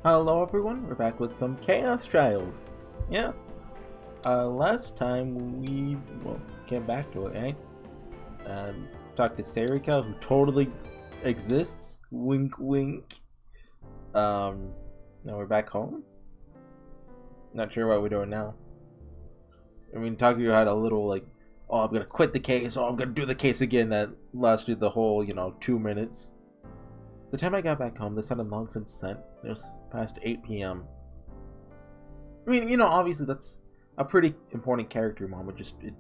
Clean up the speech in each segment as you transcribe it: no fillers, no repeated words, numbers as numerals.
Hello everyone, we're back with some Chaos Child. Yeah. Last time we, came back to it, right? Talked to Sarika, who totally exists. Wink wink. Now we're back home. Not sure what we're doing now. I mean, Takuya had a little like, oh, I'm gonna quit the case, oh, I'm gonna do the case again, that lasted the whole, 2 minutes. The time I got back home, the sun had long since set. It was past 8 p.m. I mean, obviously that's a pretty important character moment, just it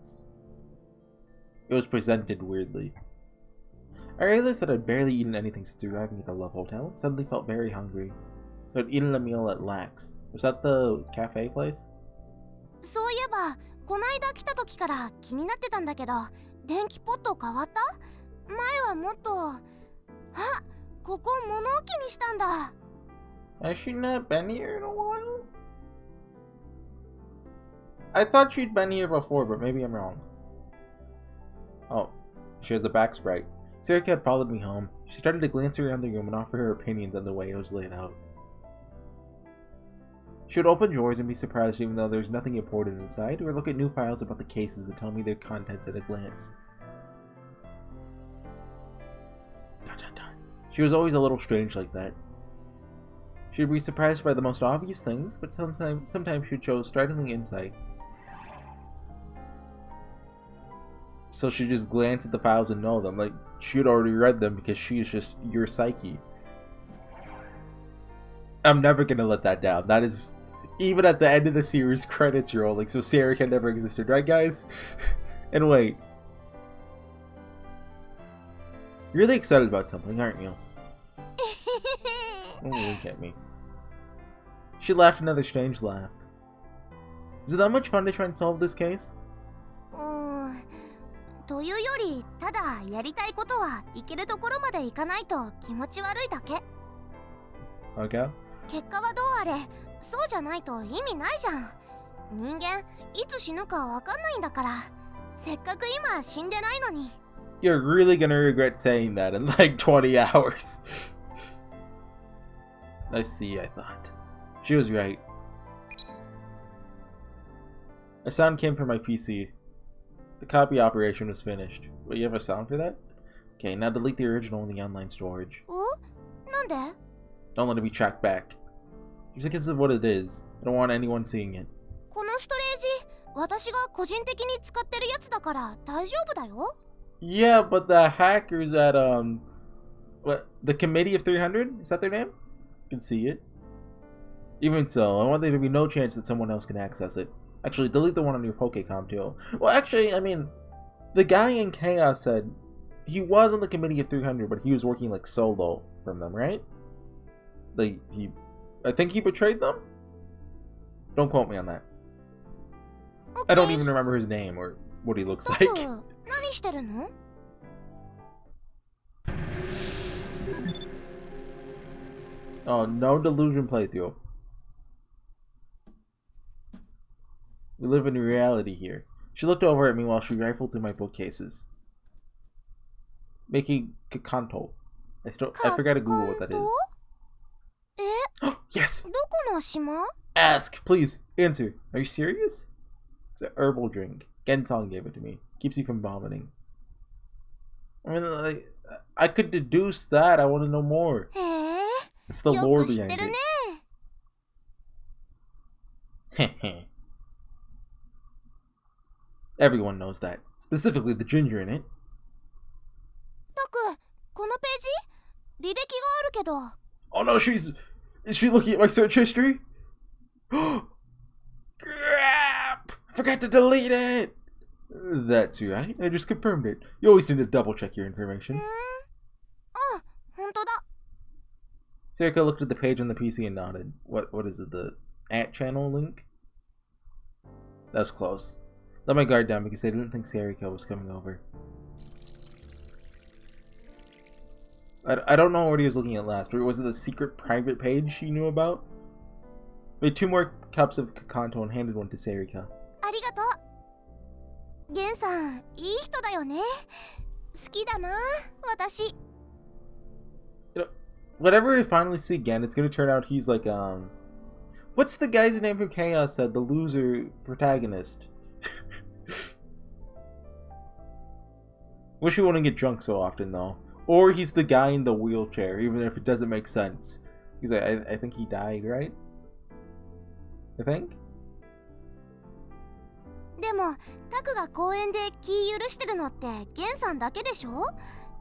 was presented weirdly. I realized that I'd barely eaten anything since arriving at the Love Hotel. Suddenly felt very hungry. So I'd eaten a meal at Lax. Was that the cafe place? そういえば、こないだ来た時から気になってたんだけど、電気ポット変わった？前はもっと、あ、ここ物置にしたんだ。Has she not been here in a while? I thought she'd been here before, but maybe I'm wrong. Oh, she has a back sprite. Sarika had followed me home. She started to glance around the room and offer her opinions on the way it was laid out. She would open drawers and be surprised even though there was nothing important inside, or look at new files about the cases and tell me their contents at a glance. She was always a little strange like that. She'd be surprised by the most obvious things, but sometimes she'd show startling insight. So she'd just glance at the files and know them, like she'd already read them because she is just your psyche. I'm never gonna let that down. That is, even at the end of the series, credits rolling, so Sarika never existed, right guys? And wait. You're really excited about something, aren't you? Don't wink at me. She laughed another strange laugh. Is it that much fun to try and solve this case? というより、ただやりたいことは行けるところまで行かないと気持ち悪いだけ。Okay. 結果はどうあれ、そうじゃないと意味ないじゃん。人間、いつ死ぬかわかんないんだから。せっかく今死んでないのに。You're really gonna regret saying that in like 20 hours. I see, I thought. She was right. A sound came from my PC. The copy operation was finished. Wait, you have a sound for that? Okay, now delete the original in the online storage. なんで? Don't let it be tracked back. Just because of what it is. I don't want anyone seeing it. このストレージ、私が個人的に使ってるやつだから大丈夫だよ。Yeah, but the hackers at what, the Committee of 300? Is that their name? Can see it. Even so, I want there to be no chance that someone else can access it. Actually, delete the one on your Pokecom too. Well, actually, I mean, the guy in Chaos said he was on the Committee of 300, but he was working like solo from them, right? Like I think he betrayed them. Don't quote me on that. Okay. I don't even remember his name or what he looks like. 何してるの? Oh, no delusion playthrough. We live in reality here. She looked over at me while she rifled through my bookcases. Making Kakanto. I forgot to Google what that is. Yes! どこの島? Ask, please, answer. Are you serious? It's a herbal drink. Gensong gave it to me. Keeps you from vomiting. I mean, I could deduce that. I want to know more. It's the lore behind it. Everyone knows that. Specifically the ginger in it. タク、このページ？履歴があるけど。Oh no, is she looking at my search history? Crap! I forgot to delete it! That's right, I just confirmed it. You always need to double check your information. 本当だ。Sarika looked at the page on the PC and nodded. What is it, the @channel link? That's close. Let my guard down because I didn't think Sarika was coming over. I don't know what he was looking at last. Or was it the secret private page she knew about? We had 2 more cups of Kakanto and handed one to Sarika. ありがとう。ゲンさん、いい人だよね。好きだな、私。whatever we finally see again, it's gonna turn out he's like, what's the guy's name from Chaos said? The loser protagonist. Wish he wouldn't get drunk so often, though. Or he's the guy in the wheelchair, even if it doesn't make sense. He's like, I think he died, right? I think? でもタクが公園で気許してるのってゲンさんだけでしょ。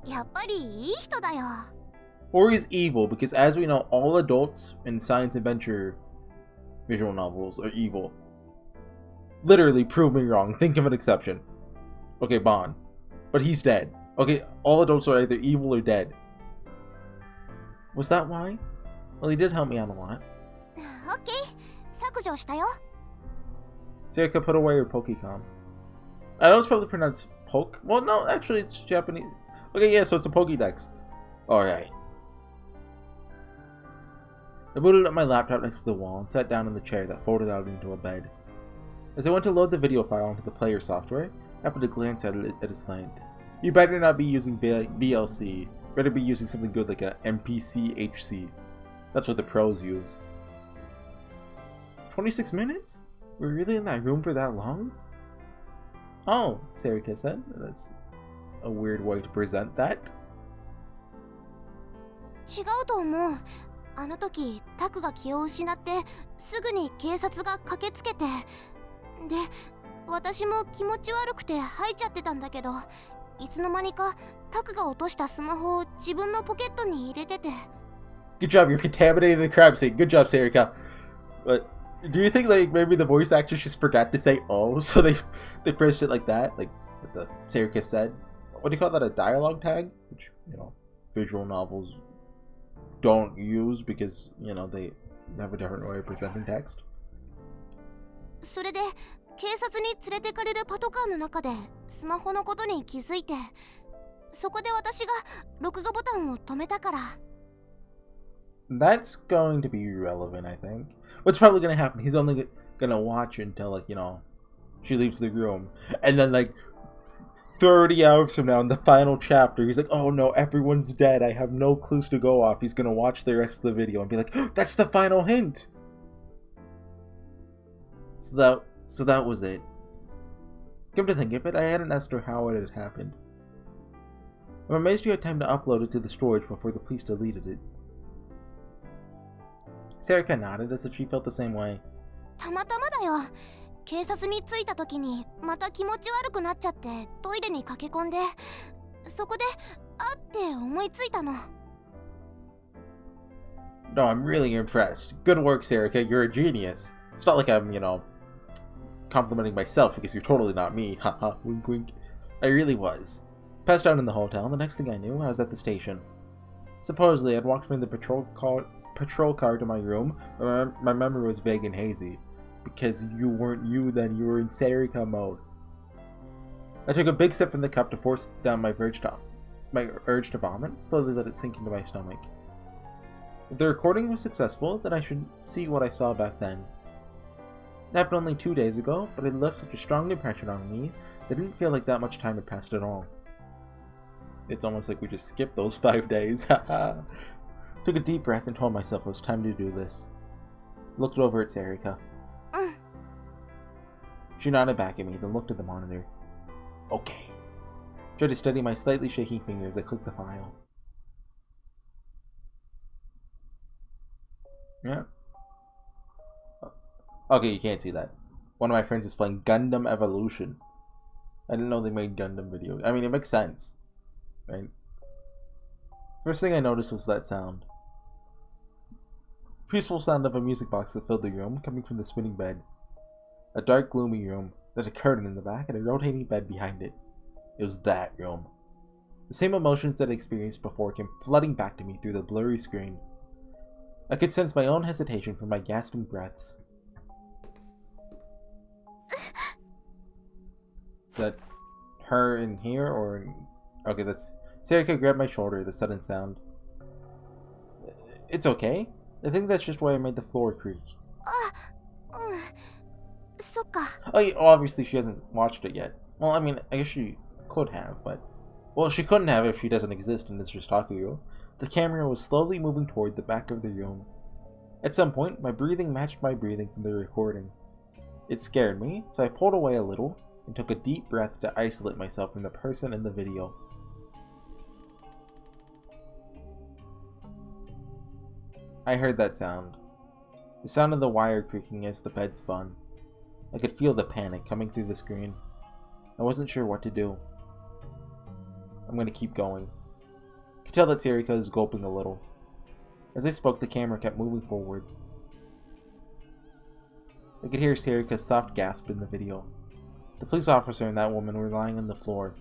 やっぱりいい人だよ。Or he's evil, because as we know, all adults in science adventure visual novels are evil. Literally, prove me wrong. Think of an exception. Okay, Bond. But he's dead. Okay, all adults are either evil or dead. Was that why? Well, he did help me out a lot. Okay, 削除したよ。Serica, put away your Pokecom. I know it's probably pronounced Poke. Well, no, actually, it's Japanese. Okay, yeah, so it's a Pokédex. Alright. I booted up my laptop next to the wall and sat down in the chair that folded out into a bed. As I went to load the video file onto the player software, I happened to glance at it at its length. You better not be using VLC. Better be using something good like a MPC-HC. That's what the pros use. 26 minutes? We're really in that room for that long? Oh, Serica said. That's a weird way to present that. 違うと思う。あの時タクが気を失ってすぐに警察が駆けつけて、で私も気持ち悪くて吐いちゃってたんだけど、いつの間にかタクが落としたスマホを自分のポケットに入れてて。 Good job, you're contaminating the crime scene. Good job, Serica. But do you think like maybe the voice actors just forgot to say "oh," so they pressed it like that, like what the Serica said? What do you call that? A dialogue tag, which visual novels don't use because they have a different way of presenting text. それで警察に連れてかれるパトカーの中でスマホのことに気づいて、そこで私が録画ボタンを止めたから。That's going to be irrelevant, I think. What's probably going to happen, he's only going to watch until, like, she leaves the room. And then, like, 30 hours from now, in the final chapter, he's like, oh no, everyone's dead. I have no clues to go off. He's going to watch the rest of the video and be like, oh, that's the final hint! So that was it. Come to think of it, I hadn't asked her how it had happened. I'm amazed you had time to upload it to the storage before the police deleted it. Serica nodded as if she felt the same way. たまたまだよ。警察に着いた時にまた気持ち悪くなっちゃってトイレに駆け込んで、そこであって思いついたの。No, I'm really impressed. Good work, Serica. You're a genius. It's not like I'm, complimenting myself because you're totally not me. Haha, wink wink. I really was. Passed out in the hotel, and the next thing I knew, I was at the station. Supposedly, I'd walked from the patrol car to my room, but my memory was vague and hazy. Because you weren't you then, you were in Serica mode. I took a big sip from the cup to force down my urge to vomit, slowly let it sink into my stomach. If the recording was successful, then I should see what I saw back then. It happened only 2 days ago, but it left such a strong impression on me that it didn't feel like that much time had passed at all. It's almost like we just skipped those 5 days. Haha. Took a deep breath and told myself it was time to do this. Looked over at Serica. She nodded back at me, then looked at the monitor. Okay. Tried to steady my slightly shaking fingers as I clicked the file. Yeah. Okay, you can't see that. One of my friends is playing Gundam Evolution. I didn't know they made Gundam videos. I mean, it makes sense, right? First thing I noticed was that sound. Peaceful sound of a music box that filled the room, coming from the spinning bed. A dark, gloomy room that had a curtain in the back and a rotating bed behind it. It was that room. The same emotions that I experienced before came flooding back to me through the blurry screen. I could sense my own hesitation from my gasping breaths. Is that her in here or... Okay, that's... Serica grabbed my shoulder at the sudden sound. It's okay. I think that's just why I made the floor creak. Oh, yeah, obviously she hasn't watched it yet. Well, I mean, I guess she could have, but... Well, she couldn't have if she doesn't exist and it's just Takuyo. The camera was slowly moving toward the back of the room. At some point, my breathing matched my breathing from the recording. It scared me, so I pulled away a little and took a deep breath to isolate myself from the person in the video. I heard that sound. The sound of the wire creaking as the bed spun. I could feel the panic coming through the screen. I wasn't sure what to do. I'm gonna keep going. I could tell that Sarika was gulping a little. As I spoke, the camera kept moving forward. I could hear Sarika's soft gasp in the video. The police officer and that woman were lying on the floor.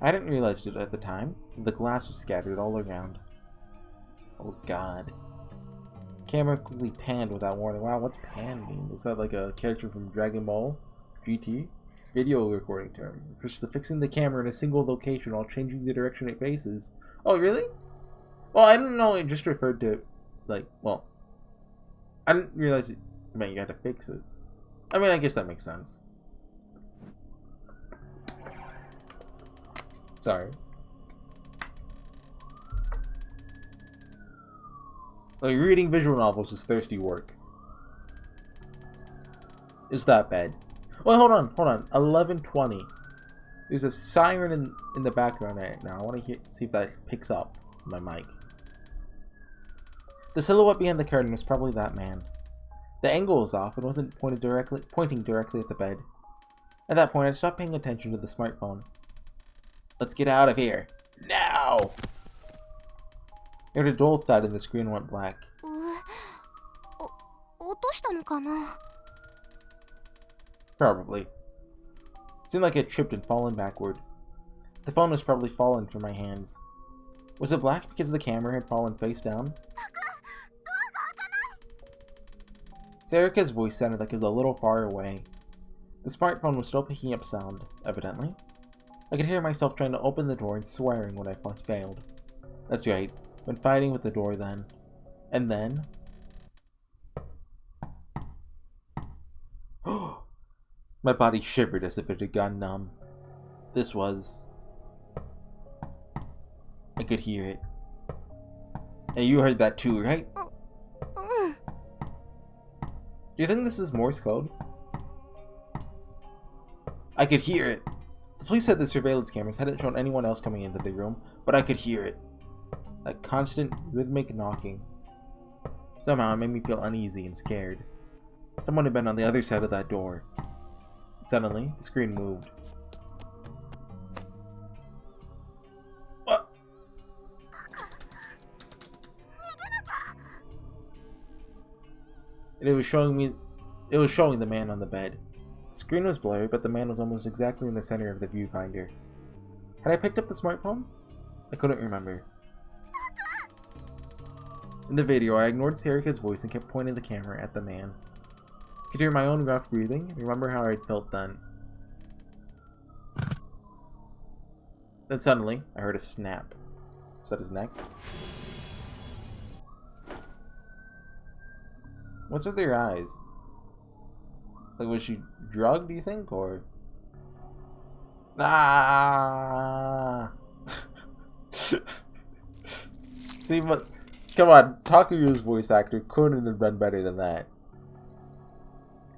I hadn't realized it at the time, but the glass was scattered all around. Oh god. Camera quickly panned without warning. Wow, what's pan mean? Is that like a character from Dragon Ball GT? Video recording term. Just fixing the camera in a single location while changing the direction it faces. Oh, really? Well, I didn't know it just referred to, like, well, I didn't realize it meant you had to fix it. I mean, I guess that makes sense. Sorry. Like, reading visual novels is thirsty work. Is that bad? Well, hold on. 11:20. There's a siren in the background right now. I want to see if that picks up my mic. The silhouette behind the curtain was probably that man. The angle was off and wasn't pointing directly at the bed. At that point, I stopped paying attention to the smartphone. Let's get out of here. Now! I heard a dull thud and the screen went black. Probably. It seemed like it tripped and fallen backward. The phone was probably fallen from my hands. Was it black because the camera had fallen face down? Sarika's voice sounded like it was a little far away. The smartphone was still picking up sound, evidently. I could hear myself trying to open the door and swearing when I failed. That's right, when fighting with the door then. And then... my body shivered as if it had gone numb. This was... I could hear it. And you heard that too, right? Do you think this is Morse code? I could hear it. The police said the surveillance cameras hadn't shown anyone else coming into the room, but I could hear it. That constant, rhythmic knocking. Somehow it made me feel uneasy and scared. Someone had been on the other side of that door. Suddenly, the screen moved. What? And it was showing the man on the bed. The screen was blurry, but the man was almost exactly in the center of the viewfinder. Had I picked up the smartphone? I couldn't remember. In the video, I ignored Sarika's voice and kept pointing the camera at the man. I could hear my own rough breathing and remember how I had felt then. Then suddenly, I heard a snap. Was that his neck? What's with their eyes? Like, was she drugged, do you think, or... Ah! See, but... Come on, Takuyo's voice actor couldn't have done better than that.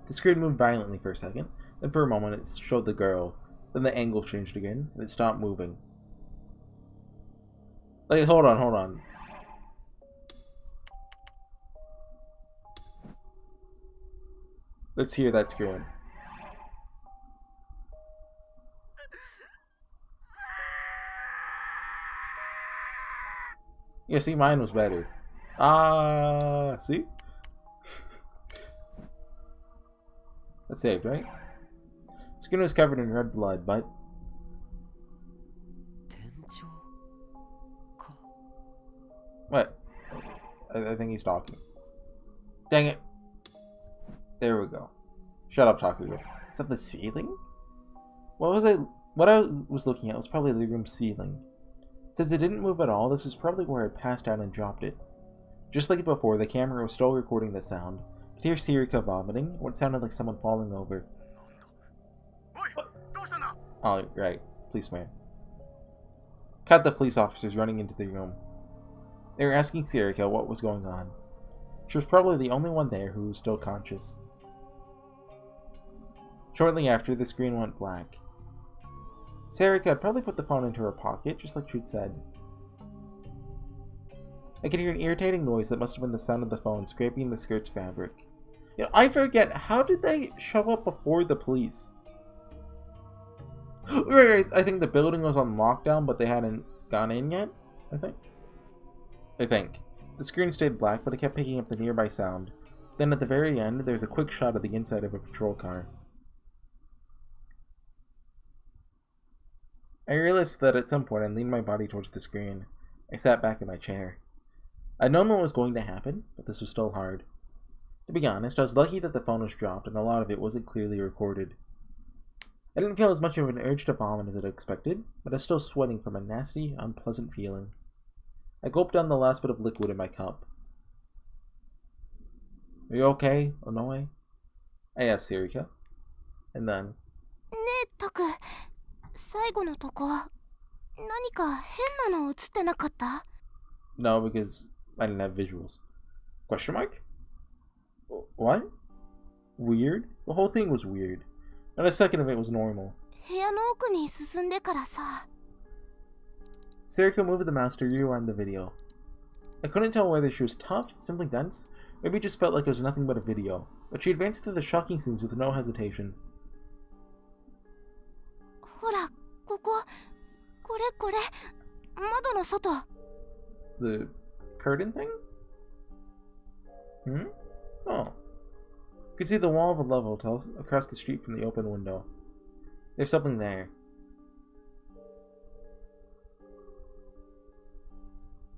The screen moved violently for a second, then for a moment it showed the girl. Then the angle changed again, and it stopped moving. Like, hold on. Let's hear that scream. Yeah, see, mine was better. See? That's saved, right? Skin was covered in red blood, but... What? I think he's talking. Dang it. There we go. Shut up, Takuyo. Is that the ceiling? What I was looking at was probably the room's ceiling. Since it didn't move at all, this was probably where I passed out and dropped it. Just like before, the camera was still recording the sound. I could hear Sarika vomiting, what sounded like someone falling over. Oh, right. Policeman. Cut the police officers running into the room. They were asking Sarika what was going on. She was probably the only one there who was still conscious. Shortly after, the screen went black. Sarika had probably put the phone into her pocket, just like she'd said. I could hear an irritating noise that must have been the sound of the phone scraping the skirt's fabric. You know, I forget, how did they show up before the police? Right, I think the building was on lockdown, but they hadn't gone in yet, I think. The screen stayed black, but it kept picking up the nearby sound. Then at the very end, there's a quick shot of the inside of a patrol car. I realized that at some point I leaned my body towards the screen. I sat back in my chair. I'd known what was going to happen, but this was still hard. To be honest, I was lucky that the phone was dropped and a lot of it wasn't clearly recorded. I didn't feel as much of an urge to vomit as I'd expected, but I was still sweating from a nasty, unpleasant feeling. I gulped down the last bit of liquid in my cup. "Are you okay, Onoe?" I asked Sarika. And then... ねえ、タク。最後のとこ、何か変なの映ってなかった？ No, because I didn't have visuals. Question mark? What? Weird? The whole thing was weird. Not a second of it was normal. 部屋の奥に進んでからさ。Sarika moved the mouse to rewind the video. I couldn't tell whether she was tough, simply dense, maybe it just felt like it was nothing but a video, but she advanced through the shocking scenes with no hesitation. ほら、ここ、これ、窓の外。The curtain thing? Oh. You could see the wall of a love hotel across the street from the open window. There's something there.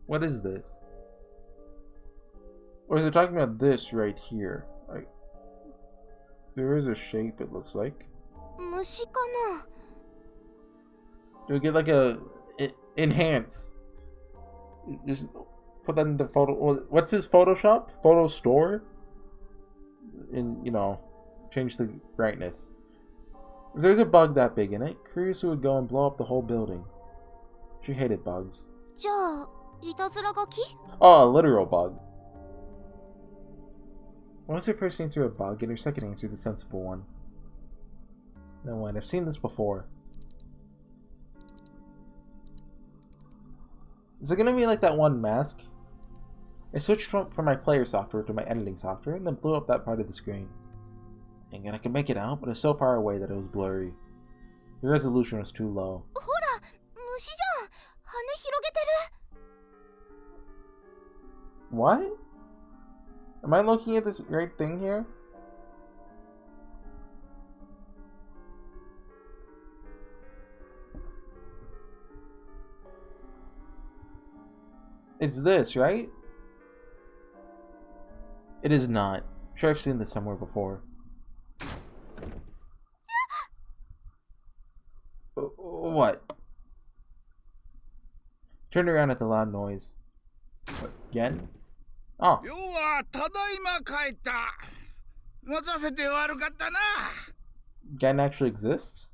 What is this? Or is it talking about this right here? There is a shape, it looks like. 虫かな? Do we get like a... enhance. Just put that into photo... What's his Photoshop? Photo store? And, you know, change the brightness. If there's a bug that big in it, Kurisu would go and blow up the whole building. She hated bugs. じゃあ、いたずら書き? Oh, a literal bug. What was her first answer a bug and her second answer the sensible one? No one. I've seen this before. Is it gonna be like that one mask? I switched from my player software to my editing software and then blew up that part of the screen. Dang it, I could make it out, but it was so far away that it was blurry. The resolution was too low. ほら、虫じゃん。羽広げてる。 What? Am I looking at this right thing here? It's this, right? It is not. I'm sure I've seen this somewhere before. What? Turned around at the loud noise. What, again? Oh. Gen actually exists?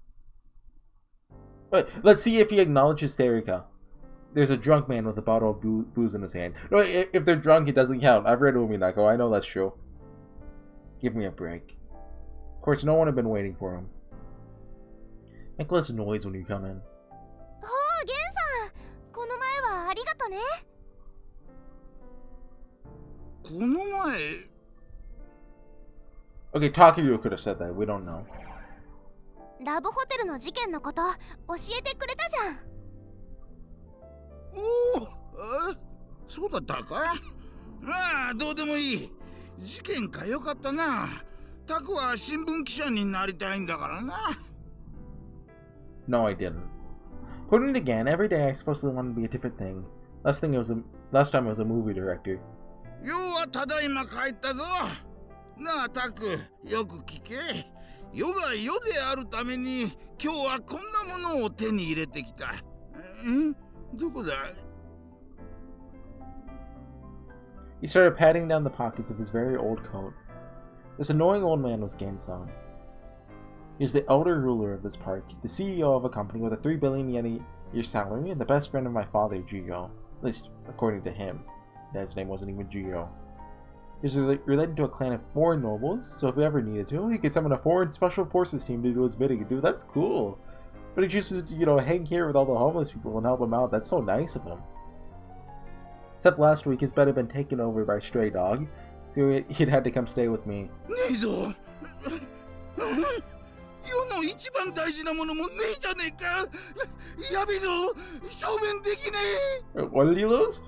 Wait, let's see if he acknowledges Sarika. There's a drunk man with a bottle of booze in his hand. No, if they're drunk, it doesn't count. I've read Uminako. I know that's true. Give me a break. Of course, no one had been waiting for him. Make less noise when you come in. Oh, Gen-san! この前はありがとね。この前 Okay, Takuyo could have said that. We don't know. ラブホテルの事件のこと教えてくれたじゃん。おお、そうだったか。ああ、どうでもいい。事件か、よかったな。タクは新聞記者になりたいんだからな。No, I didn't. According to Gan, every day I supposedly wanted to be a different thing. Last time I was a movie director. ようはただいま帰ったぞ。なあ、タク、よく聞け。世が世であるために、今日はこんなものを手に入れてきた。どこだ? He started patting down the pockets of his very old coat. This annoying old man was Gan-san. He was the elder ruler of this park, the CEO of a company with a 3 billion yen a year salary, and the best friend of my father, Jigo. At least, according to him. Dad's name wasn't even Geo. He's related to a clan of foreign nobles, so if he ever needed to, he could summon a foreign special forces team to do his bidding. Dude, that's cool. But he chooses to, hang here with all the homeless people and help them out. That's so nice of him. Except last week, his bed had been taken over by a stray dog, so he'd had to come stay with me. What did he lose?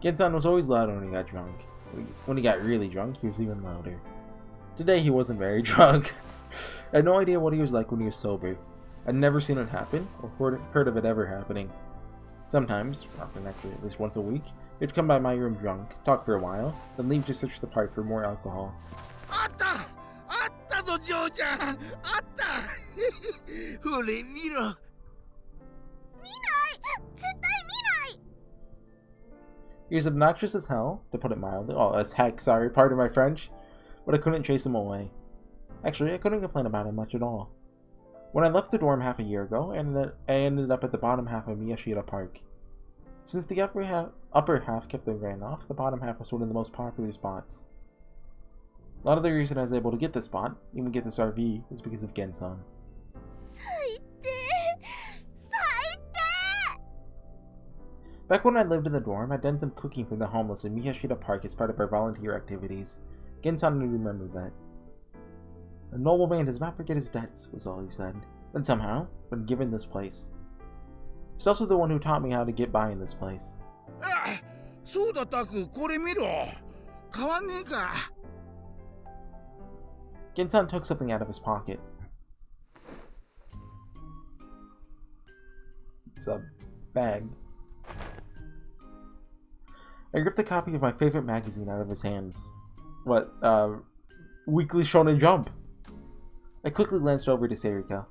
Gen-san was always loud when he got drunk. When he got really drunk, he was even louder. Today he wasn't very drunk. I had no idea what he was like when he was sober. I'd never seen it happen, or heard of it ever happening. Sometimes, often actually at least once a week, he'd come by my room drunk, talk for a while, then leave to search the park for more alcohol. He was obnoxious as hell, to put it mildly. Oh, as heck, sorry, pardon my French. But I couldn't chase him away. Actually, I couldn't complain about him much at all. When I left the dorm half a year ago, I ended up at the bottom half of Miyashita Park. Since the upper half kept the rain off, the bottom half was one of the most popular spots. A lot of the reason I was able to get this spot, even get this RV, was because of Gen-san. Back when I lived in the dorm, I'd done some cooking for the homeless in Miyashita Park as part of our volunteer activities. Gen-san would remember that. A noble man does not forget his debts, was all he said. And somehow, been given this place. He's also the one who taught me how to get by in this place. Gen-san took something out of his pocket. It's a bag. I ripped a copy of my favorite magazine out of his hands. Weekly Shonen Jump. I quickly glanced over to Seirika.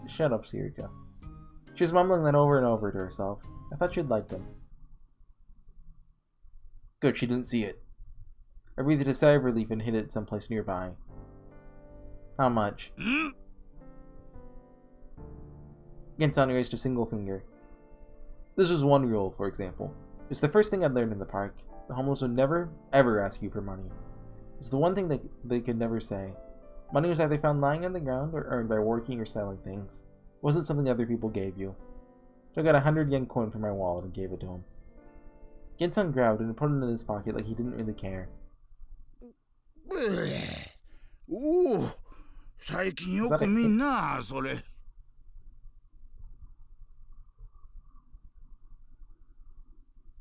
Shut up, Seirika. She was mumbling that over and over to herself. I thought she'd like them. Good, she didn't see it. I breathed a sigh of relief and hid it someplace nearby. How much? Gen-san raised a single finger. This was one rule, for example. It's the first thing I'd learned in the park. The homeless would never, ever ask you for money. It's the one thing they could never say. Money was either found lying on the ground or earned by working or selling things. It wasn't something other people gave you. So I got a 100 yen coin from my wallet and gave it to him. Gen-san growled and put it in his pocket like he didn't really care.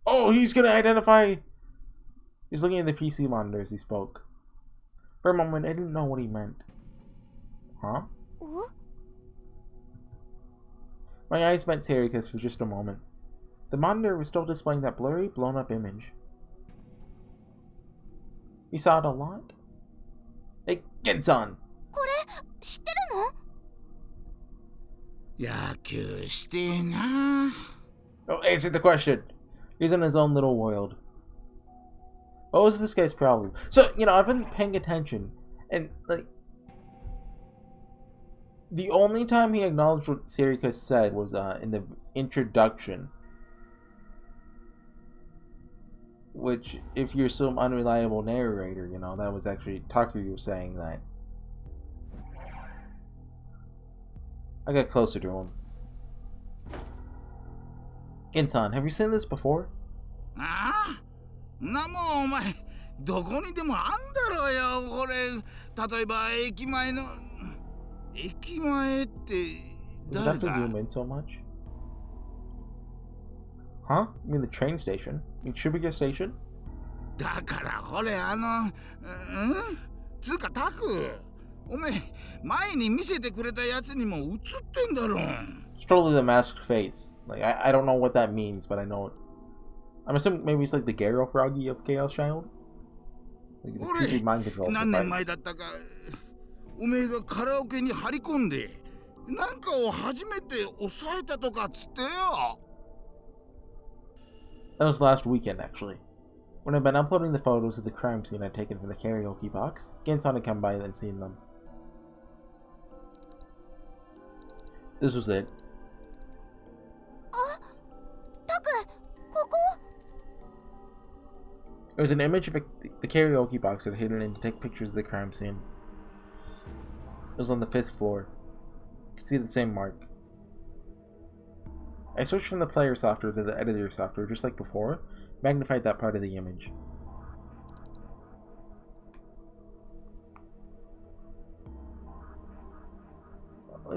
Oh, he's gonna identify! He's looking at the PC monitor as he spoke. For a moment, I didn't know what he meant. Huh? My eyes met Seirika's for just a moment. The monitor was still displaying that blurry, blown-up image. You saw it a lot? Hey, Gen-san! Oh, answer the question! He's in his own little world. What was this guy's problem? So, I've been paying attention, and, the only time he acknowledged what Seirika said was, in the introduction. Which, if you're some unreliable narrator, that was actually Takuyu saying that. I got closer to him. Gen-san, have you seen this before? Huh? Does it have to zoom in so much? Huh? You mean the train station? You mean Shibuya Station? It's totally the masked face. I don't know what that means, but I know it. I'm assuming maybe it's like the Garo Froggy of Chaos Child? Like the creepy mind control device. That was last weekend, actually. When I've been uploading the photos of the crime scene I'd taken from the karaoke box, Gensan had come by and seen them. This was it. It was an image of the karaoke box that I'd hidden in to take pictures of the crime scene. It was on the 5th floor. You could see the same mark. I switched from the player software to the editor software just like before, magnified that part of the image.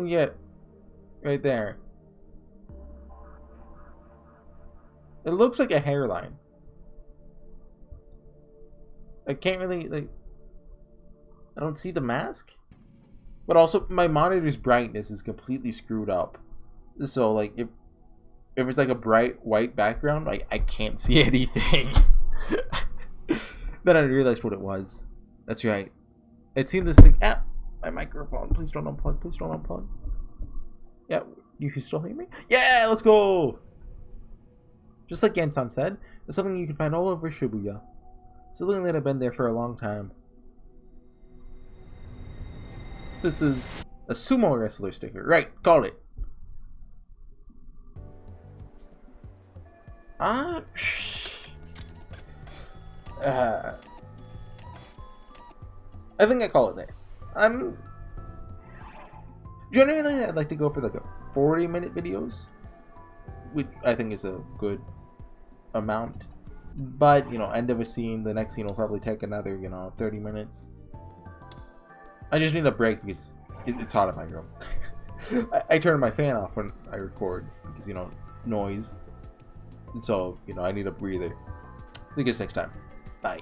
Yeah, right there. It looks like a hairline. I can't really, like, I don't see the mask. But also, my monitor's brightness is completely screwed up. So, like, if it's like a bright white background, like, I can't see anything. Then I realized what it was. That's right. I'd seen this thing. Ah, my microphone. Please don't unplug. Please don't unplug. Yeah, you can still hear me? Yeah, let's go! Just like Gensan said, it's something you can find all over Shibuya. Something that I've been there for a long time. This is a sumo wrestler sticker. Right, call it. I think I call it there. Generally, I'd like to go for like a 40-minute videos, which I think is a good amount. But, you know, end of a scene, the next scene will probably take another, 30 minutes. I just need a break because it's hot in my room. I turn my fan off when I record because, noise. And so, I need a breather. See you guys next time. Bye.